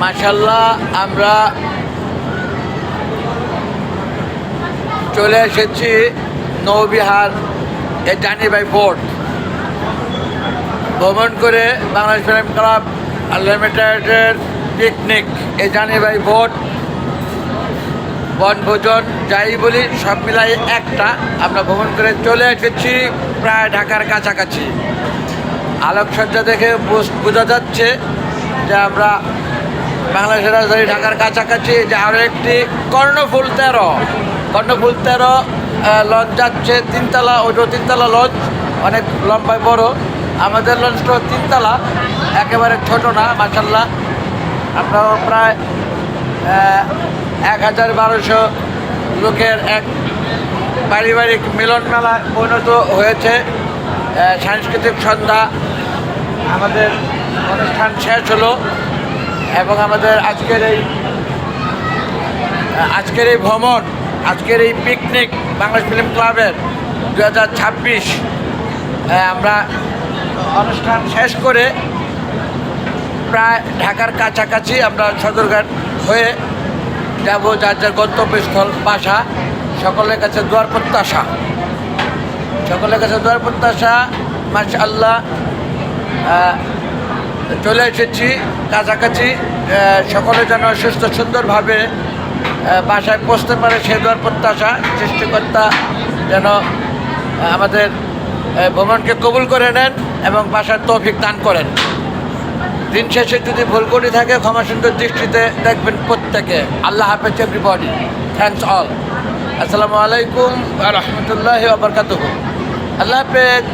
মাশাআল্লাহ আমরা চলে এসেছি নৌবিহার এ জানি বাই বোট ভ্রমণ করে বাংলাদেশ ফিল্ম ক্লাব লিমিটেডের পিকনিক এ জানি বাই বোট বনভোজন যাই বলি সব মিলাই একটা আমরা ভ্রমণ করে চলে এসেছি প্রায় ঢাকার কাছাকাছি। আলোকসজ্জা দেখে বোঝা যাচ্ছে যে আমরা বাংলাদেশের রাজধানী ঢাকার কাছাকাছি। যে আরও একটি কর্ণফুল 13 লঞ্চ যাচ্ছে, তিনতলা, ওইটাও তিনতলা লঞ্চ, অনেক লম্বায় বড়। আমাদের লঞ্চটাও তিনতলা, একেবারে ছোট না। মাশাআল্লাহ আমরা প্রায় 1000-1200 লোকের এক পারিবারিক মিলন মেলা পরিণত হয়েছে। সাংস্কৃতিক সন্ধ্যা আমাদের অনুষ্ঠান শেষ হলো এবং আমাদের আজকের এই ভ্রমণ, আজকের এই পিকনিক বাংলাদেশ ফিল্ম ক্লাবের 2026 আমরা অনুষ্ঠান শেষ করে প্রায় ঢাকার কাছাকাছি আমরা সদরঘাট হয়ে যাব যার যার গন্তব্যস্থল বাসা। সকলের কাছে দোয়ার প্রত্যাশা। মাশাআল্লাহ চলে এসেছি কাছাকাছি। সকলে যেন সুস্থ সুন্দরভাবে বাসায় পৌঁছতে পারে সে দোয়ার প্রত্যাশা। সৃষ্টিকর্তা যেন আমাদের ভ্রমণকে কবুল করে নেন এবং বাসার তৌফিক দান করেন। দিন শেষে যদি ভুল করে থাকে ক্ষমা সুন্দর দৃষ্টিতে দেখবেন প্রত্যেকে। আল্লাহ হাফেজ এভরিবডি, থ্যাঙ্কস অল। আসসালামু আলাইকুম ওয়া রাহমাতুল্লাহি ওয়া বারাকাতুহু। আল্লাহ হাফেজ।